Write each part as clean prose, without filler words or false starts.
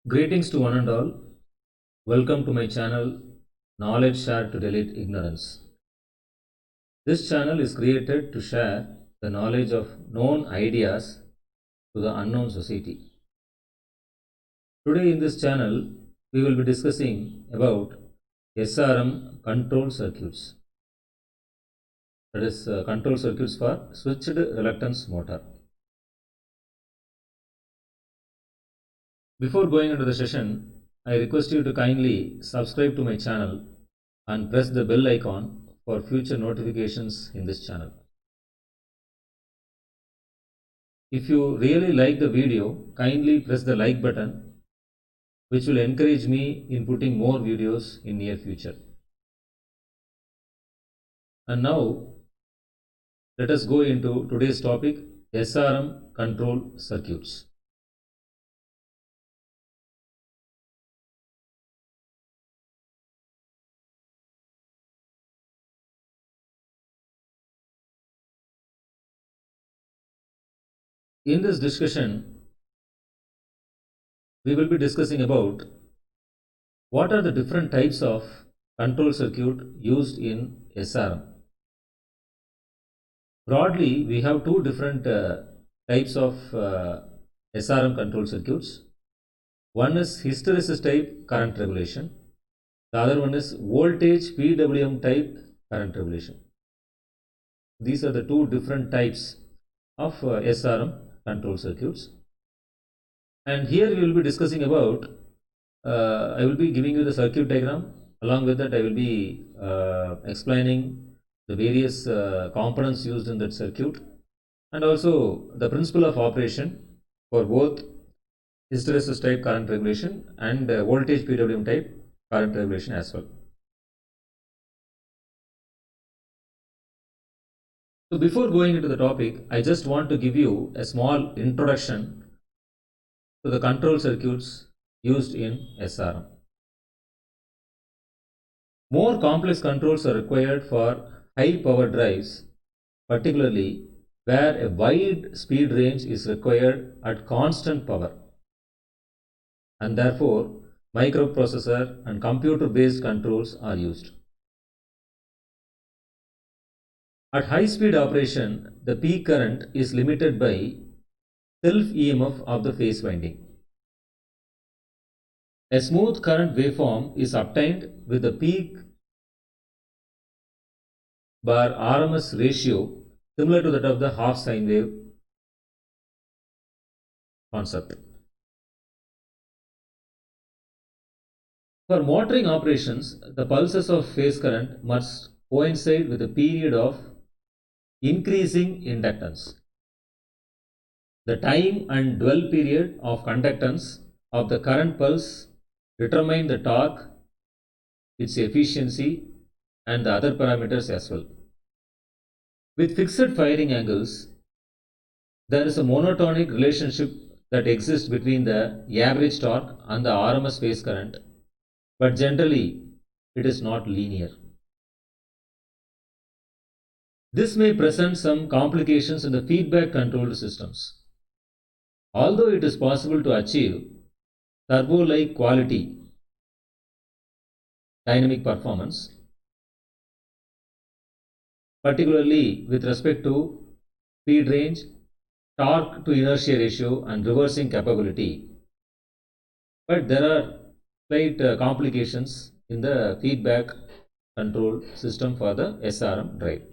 Greetings to one and all. Welcome to my channel Knowledge Share to Delete Ignorance. This channel is created to share the knowledge of known ideas to the unknown society. Today in this channel, we will be discussing about SRM control circuits. That is control circuits for switched reluctance motor. Before going into the session, I request you to kindly subscribe to my channel and press the bell icon for future notifications in this channel. If you really like the video, kindly press the like button, which will encourage me in putting more videos in near future. And now, let us go into today's topic, SRM control circuits. In this discussion, we will be discussing about what are the different types of control circuit used in SRM. Broadly, we have two different types of SRM control circuits. One is hysteresis type current regulation. The other one is voltage PWM type current regulation. These are the two different types of SRM control circuits. And here we will be discussing about, I will be giving you the circuit diagram. Along with that, I will be explaining the various components used in that circuit and also the principle of operation for both hysteresis type current regulation and voltage PWM type current regulation as well. So before going into the topic, I just want to give you a small introduction to the control circuits used in SRM. More complex controls are required for high power drives, particularly where a wide speed range is required at constant power, and therefore microprocessor and computer based controls are used. At high speed operation, the peak current is limited by self EMF of the phase winding. A smooth current waveform is obtained with the peak bar RMS ratio similar to that of the half sine wave concept. For motoring operations, the pulses of phase current must coincide with a period of increasing inductance. The time and dwell period of conductance of the current pulse determine the torque, its efficiency, and the other parameters as well. With fixed firing angles, there is a monotonic relationship that exists between the average torque and the RMS phase current, but generally it is not linear. This may present some complications in the feedback controlled systems. Although it is possible to achieve servo-like quality dynamic performance, particularly with respect to speed range, torque to inertia ratio and reversing capability, but there are slight complications in the feedback control system for the SRM drive.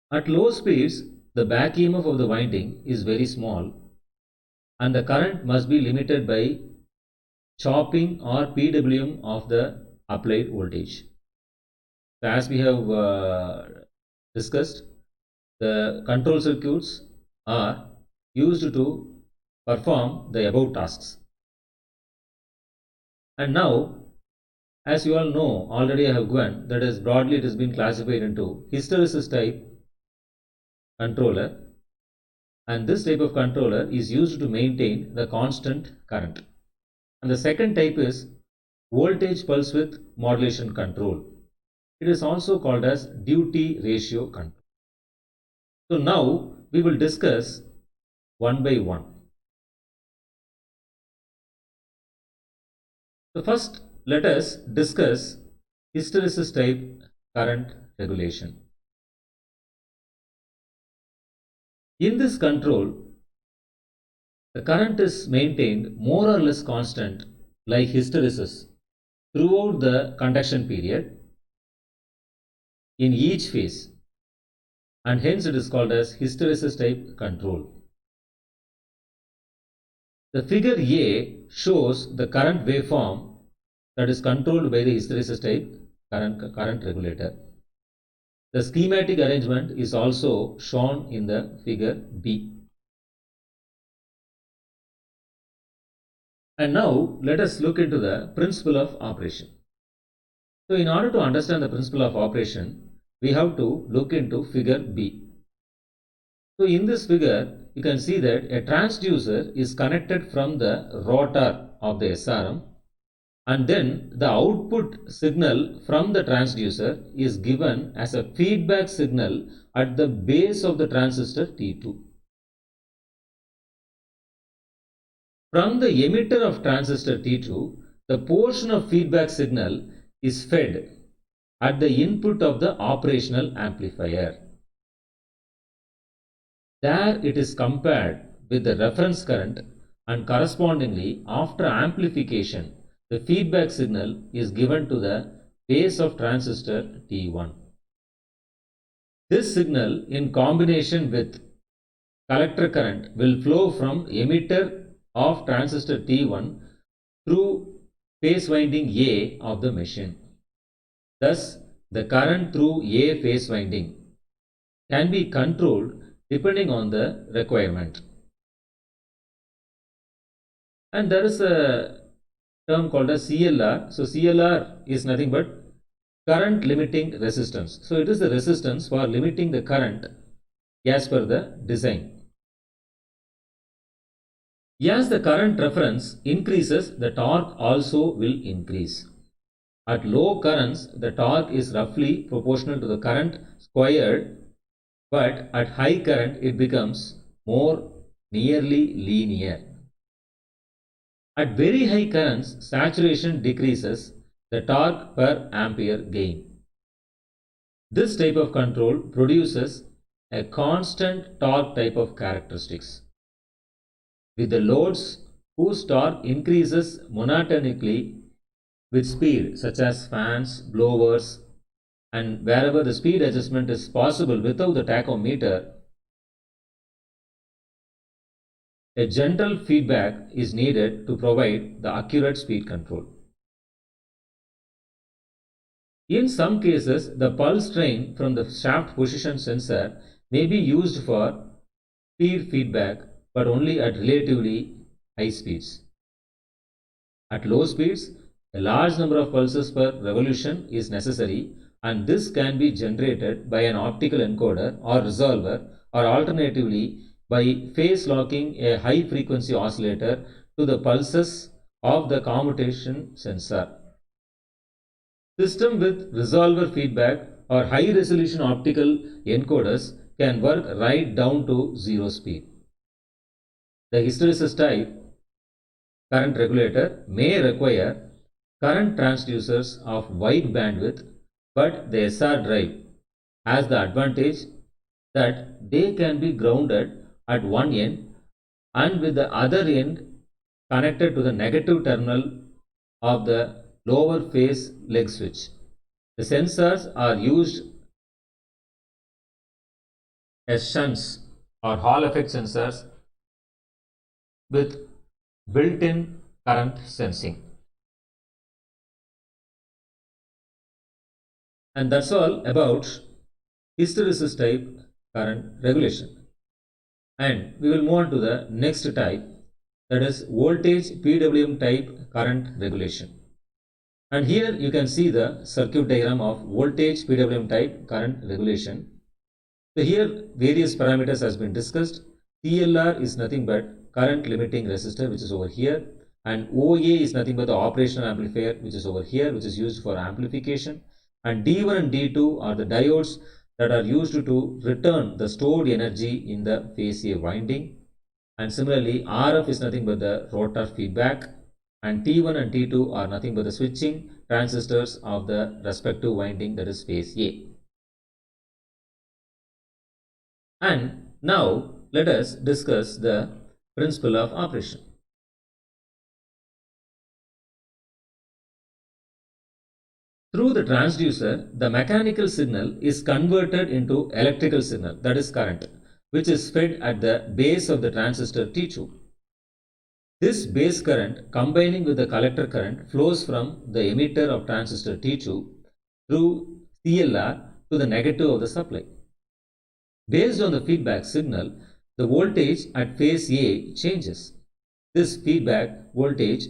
At low speeds, the back EMF of the winding is very small and the current must be limited by chopping or PWM of the applied voltage. So as we have discussed, the control circuits are used to perform the above tasks. And now, as you all know, already I have given, that is broadly it has been classified into hysteresis type controller, and this type of controller is used to maintain the constant current. And the second type is voltage pulse width modulation control. It is also called as duty ratio control. So now we will discuss one by one. So first, let us discuss hysteresis type current regulation. In this control, the current is maintained more or less constant like hysteresis throughout the conduction period in each phase, and hence it is called as hysteresis type control. The figure A shows the current waveform that is controlled by the hysteresis type current regulator. The schematic arrangement is also shown in the figure B. And now let us look into the principle of operation. So in order to understand the principle of operation, we have to look into figure B. So in this figure, you can see that a transducer is connected from the rotor of the SRM, and then the output signal from the transducer is given as a feedback signal at the base of the transistor T2. From the emitter of transistor T2, the portion of feedback signal is fed at the input of the operational amplifier. There it is compared with the reference current, and correspondingly after amplification the feedback signal is given to the base of transistor T1. This signal in combination with collector current will flow from emitter of transistor T1 through phase winding A of the machine. Thus, the current through A phase winding can be controlled depending on the requirement. And there is a term called as CLR. So CLR is nothing but current limiting resistance. So it is the resistance for limiting the current as per the design. As the current reference increases, the torque also will increase. At low currents, the torque is roughly proportional to the current squared, but at high current it becomes more nearly linear. At very high currents, saturation decreases the torque per ampere gain. This type of control produces a constant torque type of characteristics. With the loads whose torque increases monotonically with speed, such as fans, blowers, and wherever the speed adjustment is possible without the tachometer, a gentle feedback is needed to provide the accurate speed control. In some cases, the pulse train from the shaft position sensor may be used for speed feedback, but only at relatively high speeds. At low speeds, a large number of pulses per revolution is necessary, and this can be generated by an optical encoder or resolver, or alternatively by phase locking a high frequency oscillator to the pulses of the commutation sensor. System with resolver feedback or high resolution optical encoders can work right down to zero speed. The hysteresis type current regulator may require current transducers of wide bandwidth, but the SR drive has the advantage that they can be grounded at one end and with the other end connected to the negative terminal of the lower phase leg switch. The sensors are used as shunts or Hall effect sensors with built-in current sensing. And that's all about hysteresis type current regulation. And we will move on to the next type, that is voltage PWM type current regulation. And here you can see the circuit diagram of voltage PWM type current regulation. So here various parameters has been discussed. CLR is nothing but current limiting resistor, which is over here, and OA is nothing but the operational amplifier, which is over here, which is used for amplification, and D1 and D2 are the diodes that are used to return the stored energy in the phase A winding. And similarly, RF is nothing but the rotor feedback, and T1 and T2 are nothing but the switching transistors of the respective winding, that is phase A. And now let us discuss the principle of operation. Through the transducer, the mechanical signal is converted into electrical signal, that is current, which is fed at the base of the transistor T2. This base current combining with the collector current flows from the emitter of transistor T2 through CLR to the negative of the supply. Based on the feedback signal, the voltage at phase A changes. This feedback voltage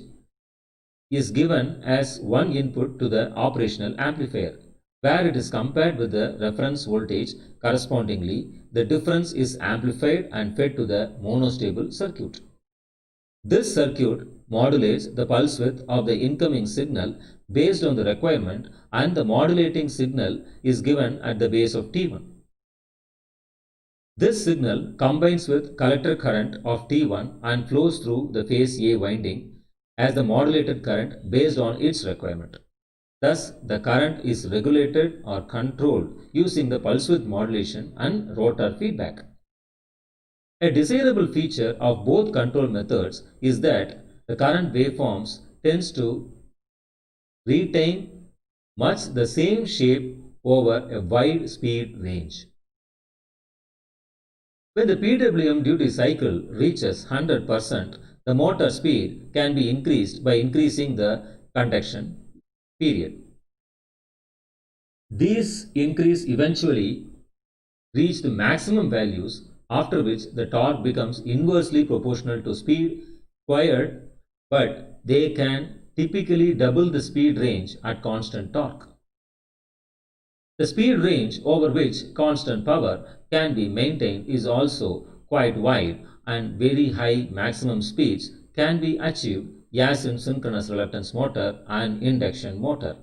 is given as one input to the operational amplifier, where it is compared with the reference voltage. Correspondingly, the difference is amplified and fed to the monostable circuit. This circuit modulates the pulse width of the incoming signal based on the requirement, and the modulating signal is given at the base of T1. This signal combines with collector current of T1 and flows through the phase A winding as the modulated current based on its requirement. Thus, the current is regulated or controlled using the pulse width modulation and rotor feedback. A desirable feature of both control methods is that the current waveforms tends to retain much the same shape over a wide speed range. When the PWM duty cycle reaches 100%, the motor speed can be increased by increasing the conduction period. These increase eventually reach the maximum values, after which the torque becomes inversely proportional to speed acquired, but they can typically double the speed range at constant torque. The speed range over which constant power can be maintained is also quite wide, and very high maximum speeds can be achieved as in synchronous reluctance motor and induction motor,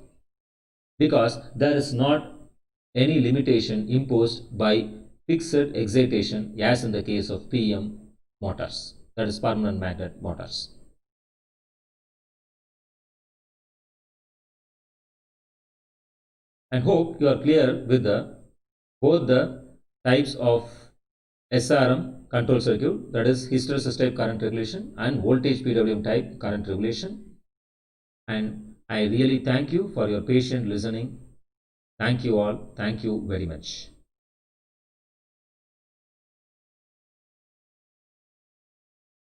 because there is not any limitation imposed by fixed excitation as in the case of PM motors, that is permanent magnet motors. And hope you are clear with both the types of SRM control circuit, that is hysteresis type current regulation, and voltage PWM type current regulation. And I really thank you for your patient listening. Thank you all. Thank you very much.